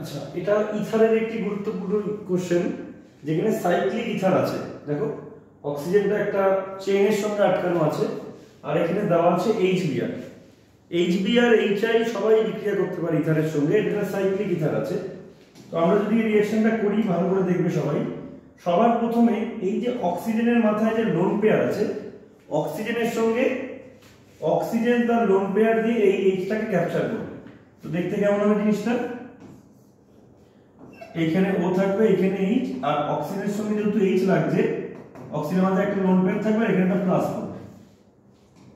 আচ্ছা, এটা ইথারের একটি গুরুত্বপূর্ণ কোশ্চেন, যেখানে সাইক্লিক ইথার আছে। দেখো, অক্সিজেনটা একটা চেইনের সঙ্গে আটকানো আছে, আর এখানে দেওয়া আছে এইচবিআর। এইচবিআর এইচআই সবাই বিক্রিয়া করতে পারে ইথারের সঙ্গে, এটা সাইক্লিক ইথার আছে। তো আমরা যদি রিঅ্যাকশনটা করি, ভালো করে দেখবে সবাই। সবার প্রথমে এই যে অক্সিজেনের মাথায় যে লোন পেয়ার আছে, অক্সিজেনের সঙ্গে অক্সিজেন তার লোন পেয়ার দিয়ে এই এইচটাকে ক্যাপচার করবে। তো দেখতে কেমন হবে জিনিসটা? এখানে ও থাকবে, এখানে এইচ, আর অক্সিজেনের সঙ্গে যেহেতু এইচ লাগছে, অক্সিজেনের মাঝে একটা লোন পেয়ার থাকবে, এখানে একটা প্লাস পড়বে।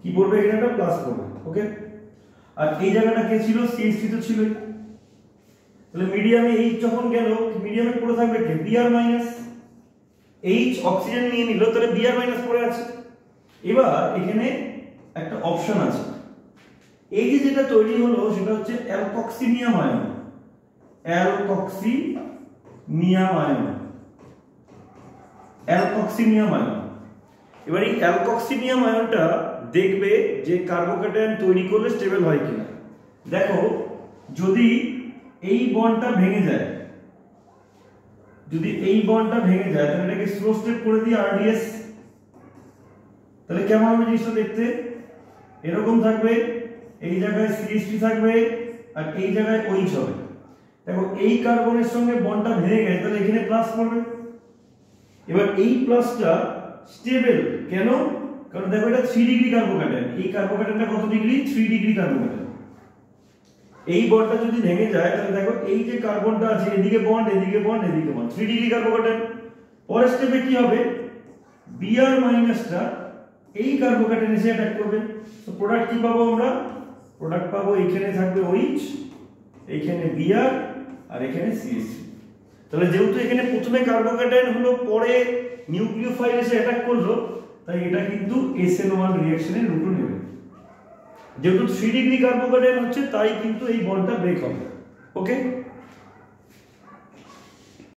কি পড়বে? এখানে একটা প্লাস পড়বে। ওকে, আর এই জায়গাটা কে ছিল? CH3 তো ছিলই। তাহলে মিডিয়ামে এইচ যখন গেল, মিডিয়ামে পড়ে থাকবে কে? Br minus. এইচ অক্সিজেন নিয়ে নিল, তাহলে Br মাইনাস পড়ে আছে। এবার এখানে একটা অপশন আছে, এই যে যেটা তৈরি হলো সেটা হচ্ছে alkoxonium ion. Alkoxonium ion, alkoxonium ion. এবার এই অ্যালকক্সিনিয়াম আয়নটা দেখবে যে কার্বোক্যাটায়ন তৈরি করলে স্টেবল হয় কিনা। দেখো, যদি এই বন্ডটা ভেঙে যায়, যদি এই বন্ডটা ভেঙে যায়, তাহলে এটাকে স্লো স্টেপ করে দিই RDS। তাহলে কেমন হবে জিনিসটা দেখতে? এরকম থাকবে, এই জায়গায় CH3 থাকবে, আর এই জায়গায় OH হবে। দেখো, এই কার্বনের সঙ্গে বন্ডটা ভেঙে গেছে, তাহলে এখানে প্লাস পড়বে। এবার এই প্লাসটা স্টেবল কেন? কারণ দেখো, এটা 3 ডিগ্রি কার্বোক্যাটায়ন। এই কার্বোক্যাটায়নটা কত ডিগ্রি? 3 degree carbocation. এই বন্ডটা যদি ভেঙে যায়, তাহলে দেখো এই যে কার্বনটা আছে, এদিকে বন্ড, এদিকে বন্ড, এদিকে বন্ড, 3 ডিগ্রি কার্বোক্যাটায়ন। পরের স্টেপে কি হবে? Br মাইনাসটা এই কার্বোক্যাটায়ন এসে অ্যাটাক করবে। তো প্রোডাক্ট কি পাবো আমরা? প্রোডাক্ট পাবো, এখানে থাকবে OH, এখানে Br, আর এখানে CH3। তাহলে যেহেতু এখানে প্রথমে কার্বোক্যাটায়ন হলো, পরে নিউক্লিওফাইল এসে অ্যাটাক করলো, তাই এটা কিন্তু SN1 রিঅ্যাকশনের রুটও নেবে। যেহেতু 3 ডিগ্রি কার্বোক্যাটায়ন হচ্ছে, তাই কিন্তু এই বন্ডটা ব্রেক হবে। ওকে।